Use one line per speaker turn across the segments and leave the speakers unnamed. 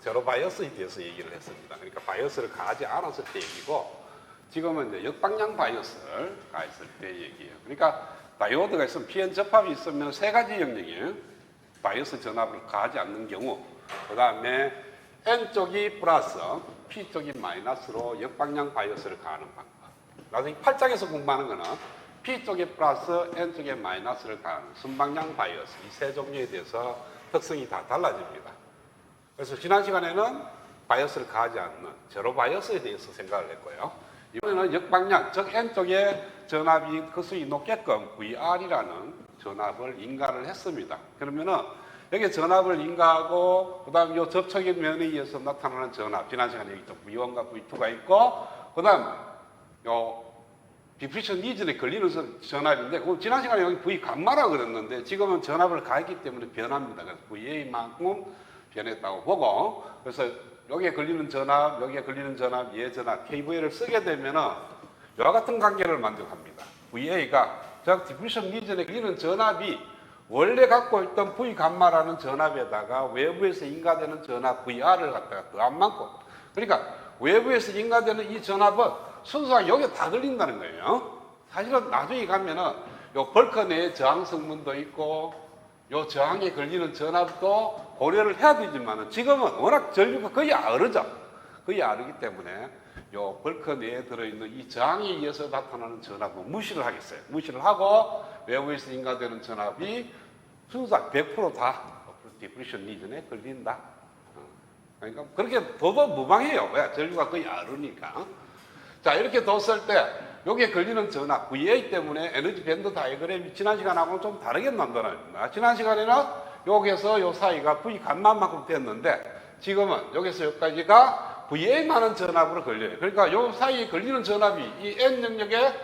제로 바이어스에 대해서 얘기를 했습니다. 그러니까 바이어스를 가하지 않았을 때 얘기고, 지금은 이제 역방향 바이어스를 가했을 때 얘기예요. 그러니까 다이오드가 있으면 PN 접합이 있으면 세 가지 영역이에요. 바이어스 전압을 가하지 않는 경우, 그 다음에 N쪽이 플러스, P쪽이 마이너스로 역방향 바이어스를 가하는 방법. 나중에 8장에서 공부하는 거는 P쪽에 플러스, N쪽에 마이너스를 가하는 순방향 바이어스, 이 세 종류에 대해서 특성이 다 달라집니다. 그래서 지난 시간에는 바이어스를 가하지 않는 제로 바이어스에 대해서 생각을 했고요. 이번에는 역방향, 즉 N쪽에 전압이 그 수익이 높게끔 VR이라는 전압을 인가를 했습니다. 그러면은 여기 전압을 인가하고, 그 다음 이 접촉의 면에 의해서 나타나는 전압, 지난 시간에 여기 V1과 V2가 있고, 그 다음 요 디프리션 리전에 걸리는 전압인데, 그 지난 시간에 여기 V 감마라고 그랬는데, 지금은 전압을 가했기 때문에 변합니다. 그래서 VA만큼 변했다고 보고, 그래서 여기에 걸리는 전압, 여기에 걸리는 전압, 얘 전압, KVL을 쓰게 되면은 이와 같은 관계를 만족합니다. VA가 즉 디프리션 리전에 걸리는 전압이 원래 갖고 있던 V 감마라는 전압에다가 외부에서 인가되는 전압 VR을 갖다가 더한 만큼, 그러니까 외부에서 인가되는 이 전압은 순수하게 여기에 다 걸린다는 거예요. 사실은 나중에 가면은 요 벌커 내에 저항 성분도 있고, 요 저항에 걸리는 전압도 고려를 해야 되지만, 지금은 워낙 전류가 거의 아르죠. 거의 아르기 때문에 요 벌커 내에 들어있는 이 저항에 의해서 나타나는 전압은 무시를 하겠어요. 무시를 하고 외부에서 인가되는 전압이 순수하게 100% 디프리션 리전에 걸린다. 그러니까 그렇게 둬도 무방해요. 왜? 전류가 거의 아르니까. 자, 이렇게 뒀을 때 여기에 걸리는 전압 VA 때문에 에너지 밴드 다이어그램이 지난 시간하고는 좀 다르게 만들어집니다. 지난 시간에는 여기에서 요 사이가 V 감만만큼 됐는데, 지금은 여기서 여기까지가 VA만한 전압으로 걸려요. 그러니까 요 사이에 걸리는 전압이 이 N 영역의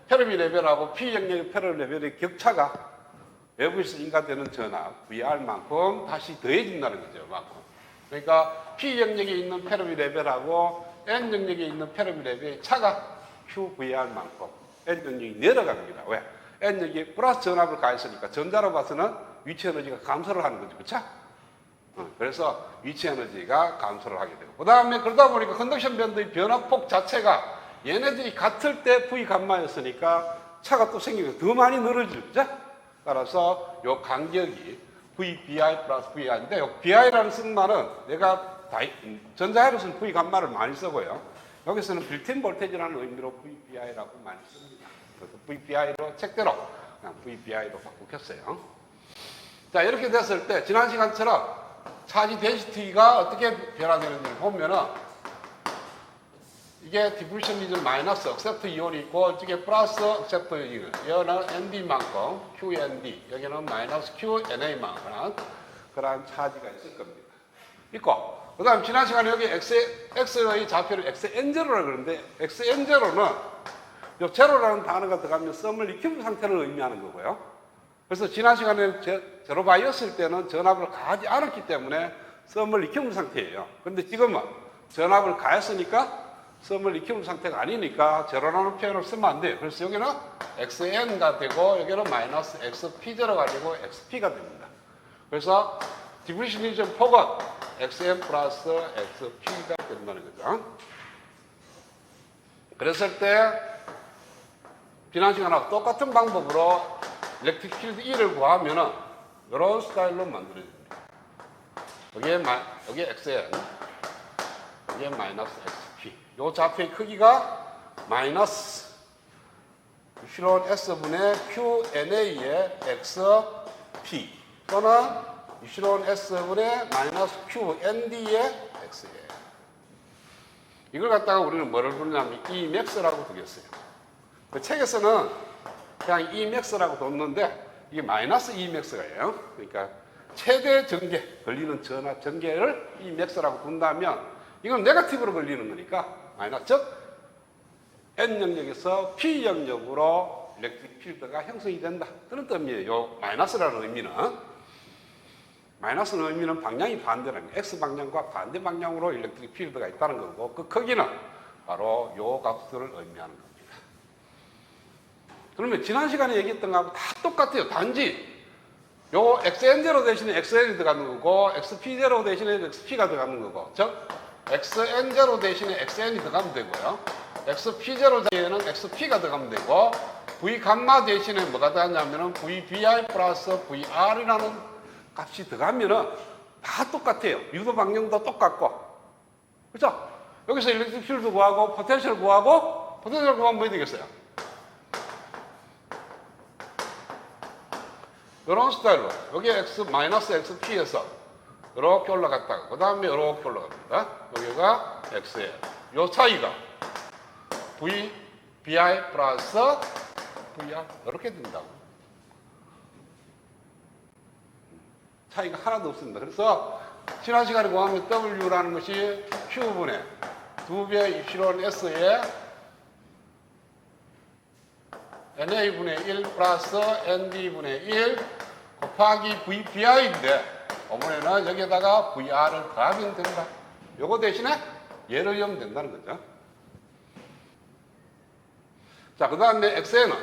페르미 레벨하고 P 영역의 페르미 레벨의 격차가 외부에서 인가되는 전압 VR만큼 다시 더해진다는 거죠. 만큼. 그러니까 P 영역에 있는 페르미 레벨하고 N 영역에 있는 페르미 레벨의 차가 QVR만큼 N 영역이 내려갑니다. 왜? N 영역이 플러스 전압을 가했으니까 전자로 봐서는 위치 에너지가 감소를 하는 거죠. 그렇죠? 그래서 위치 에너지가 감소를 하게 되고, 그 다음에 그러다 보니까 컨덕션 밴드의 변화폭 자체가 얘네들이 같을 때 V 감마였으니까 차가 또 생기면서 더 많이 늘어지죠. 그죠? 따라서 요 간격이 VBI 플러스 VI인데, 요 BI라는 쓴 말은 내가 전자회로서는 V 감마를 많이 쓰고요. 여기서는 빌트인 볼테이지라는 의미로 VBI라고 많이 씁니다. 그래서 VBI로 책대로 그냥 VBI로 바꾸겠어요. 자, 이렇게 됐을 때 지난 시간처럼 차지 덴시티가 어떻게 변화되는지 보면은, 이게 디프리션 리전 마이너스 억셉트 이온이 있고, 이쪽에 플러스 억셉트 이온, 여기는 ND만큼 QND, 여기는 마이너스 QNA만큼 그런 차지가 있을 겁니다. 있고, 그 다음 지난 시간에 여기 X의 좌표를 XN0라고 그러는데, XN0는 요 제로라는 단어가 들어가면 썸을 리큐브 상태를 의미하는 거고요. 그래서 지난 시간에 제로 바이어스일 때는 전압을 가하지 않았기 때문에 썸을 리큐브 상태예요. 그런데 지금은 전압을 가했으니까 썸을 리큐브 상태가 아니니까 제로라는 표현을 쓰면 안 돼요. 그래서 여기는 XN가 되고, 여기는 마이너스 XP0가 되고 XP가 됩니다. 그래서 디프리션 리전 폭은 XN 플러스 XP가 된다는 거죠. 그랬을 때 지난 시간하고 똑같은 방법으로 일렉트릭 필드 E를 구하면은 이런 스타일로 만들어집니다. 여기에 XN, 여기에 마이너스 XP. 요 좌표의 크기가 마이너스 유실론 S분의 QNA의 XP 또는 유실론 S분의 마이너스 QND의 X예요. 이걸 갖다가 우리는 뭐를 부르냐면 Emax라고 두겠어요. 그 책에서는 그냥 Emax라고 뒀는데, 이게 마이너스 Emax가예요. 그러니까 최대 전개, 걸리는 전압 전개를 Emax라고 둔다면, 이건 네거티브로 걸리는 거니까 마이너스, 즉 N 영역에서 P 영역으로 일렉트릭 필드가 형성이 된다. 그런 뜻이에요. 요 마이너스라는 의미는. 마이너스는 의미는 방향이 반대라는 거예요. X 방향과 반대 방향으로 일렉트릭 필드가 있다는 거고, 그 크기는 바로 요 값들을 의미하는 겁니다. 그러면 지난 시간에 얘기했던 거하고 다 똑같아요. 단지 요 xn0 대신에 xn이 들어가는 거고 xp0 대신에 xp가 들어가는 거고 즉 xn0 대신에 xn이 들어가면 되고요. xp0 자리에는 xp가 들어가면 되고 v 감마 대신에 뭐가 들어가냐면은 vbi 플러스 vr이라는 값이 들어가면은 다 똑같아요. 유도 방향도 똑같고 그렇죠? 여기서 일렉트릭 필드 구하고 포텐셜 구하고 포텐셜 구하면 뭐 되겠어요? 이런 스타일로 여기 x-xp에서 이렇게 올라갔다가 그 다음에 이렇게 올라갑니다. 여기가 x에 요 차이가 v, bi 플러스 vr 이렇게 된다고. 차이가 하나도 없습니다. 그래서 지난 시간에 구하면 w라는 것이 q분의 2배 입실론 s에 NA분의 1 플러스 ND분의 1 곱하기 VPI인데 이번에는 여기에다가 VR을 더하면 된다. 요거 대신에 얘를 넣으면 된다는 거죠. 자, 그 다음에 XN은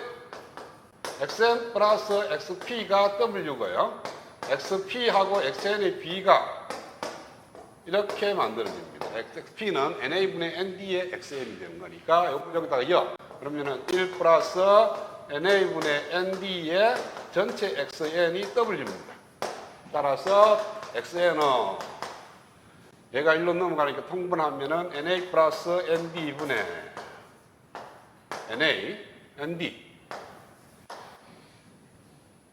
XN 플러스 XP가 W고요. XP하고 XN의 B가 이렇게 만들어집니다. XP는 NA분의 ND의 XN이 되는 거니까 여기다가 그러면은 1 플러스 NA분의 ND의 전체 XN이 W입니다. 따라서 XN은 얘가 1로 넘어가니까 통분하면은 NA 플러스 ND분의 NA, ND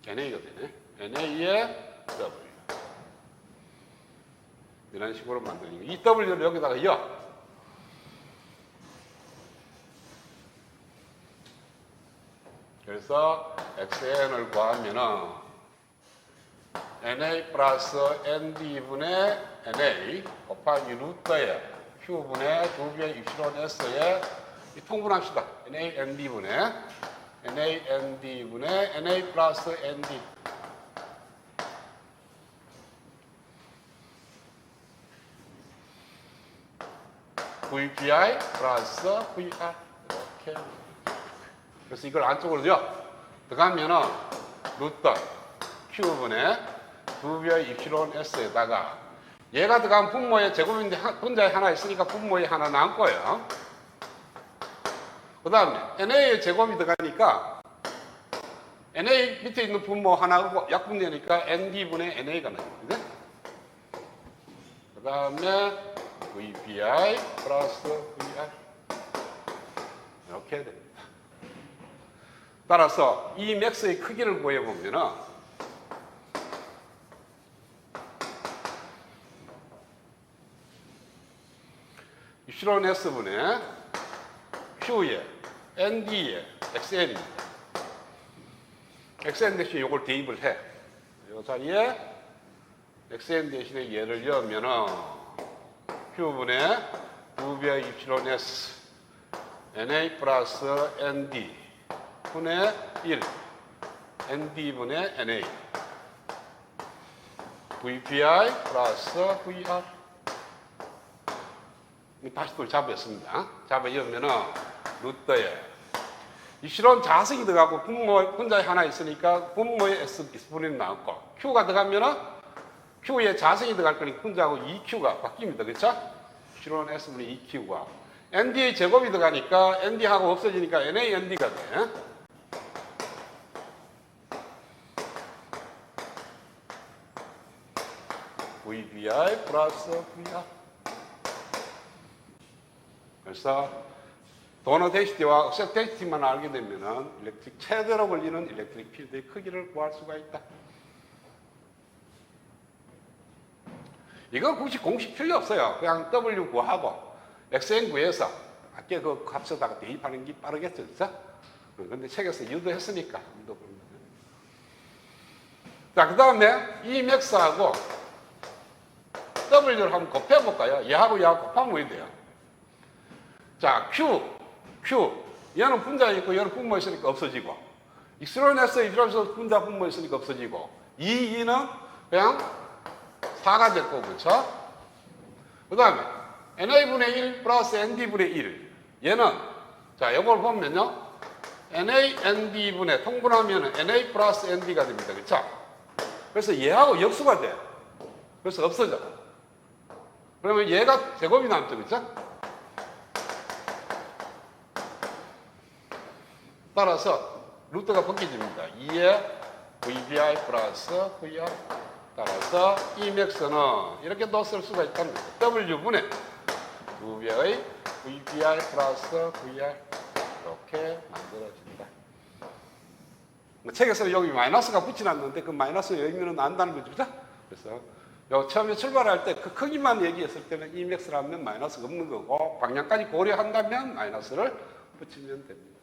NA가 되네. NA의 W 이런 식으로 만드는 거. 이 W를 여기다가 그래서 XN을 구하면은 NA 플러스 ND분의 NA 곱하기 루트에 Q분의 2배 입실론 S에 통분합시다. NA ND분의 NA 플러스 ND VPI 플러스 VR 이렇게. 그래서 이걸 안쪽으로요 들어가면은 루트 Q분의 2배 입실론 S에다가 얘가 들어가면 분모의 제곱인데 분자에 하나 있으니까 분모에 하나 남고요. 그 다음에 NA의 제곱이 들어가니까 NA 밑에 있는 분모 하나하고 약분되니까 ND분의 NA가 나옵니다. 그 다음에 VPI 플러스 VR 이렇게 됩니다. 따라서 이 맥스의 크기를 구해보면은 입실론 S분의 Q에 ND에 XN입니다. XN 대신에 이걸 대입을 해. 이 자리에 XN 대신에 얘를 넣으면은 Q분의 2배 입실론 S NA 플러스 ND 분의 1 ND분의 NA VPI 플러스 VR 다시 또 잡았습니다. 잡아 넣으면은 루트에 입실론 자석이 들어가고 분자에 하나 있으니까 분모에 S분이 나왔고 Q가 들어가면은 Q에 자석이 들어갈 거니까 분자하고 2Q가 바뀝니다. 그렇죠? 입실론 S분의 2Q가 ND의 제곱이 들어가니까 ND하고 없어지니까 NA, ND가 돼. VBI 플러스 VR 그래서 도너 데시티와 억셉 데시티만 알게 되면은 일렉트릭 최대로 걸리는 일렉트릭 필드의 크기를 구할 수가 있다. 이거 굳이 공식 필요 없어요. 그냥 W 구하고 XN 구해서 아까 그 값에다가 대입하는 게 빠르겠죠, 그죠? 근데 책에서 유도했으니까. 자, 그 다음에 이 맥스하고 W를 한번 곱해볼까요? 얘하고 곱하면 뭐 돼요? 자, Q. 얘는 분자에 있고 얘는 분모에 있으니까 없어지고 입실론 S, 입실론에서 분자 분모에 있으니까 없어지고 2는 그냥 4가 될 거고, 그렇죠? 그 다음에 NA분의 1 플러스 ND분의 1 얘는 자, 이걸 보면요 NA, ND분의 통분하면 NA 플러스 ND가 됩니다. 그렇죠? 그래서 얘하고 역수가 돼. 그래서 없어져. 그러면 얘가 제곱이 남죠, 그죠? 따라서 루트가 벗겨집니다. 2에 VBI 플러스 VR. 따라서 Emax는 이렇게도 쓸 수가 있다는 거죠. W분의 2배의 VBI 플러스 VR. 이렇게 만들어진다. 책에서 여기 마이너스가 붙여놨는데 그 마이너스 의미는 안다는 거죠. 그죠? 그래서 요 처음에 출발할 때 그 크기만 얘기했을 때는 Emax를 하면 마이너스가 없는 거고 방향까지 고려한다면 마이너스를 붙이면 됩니다.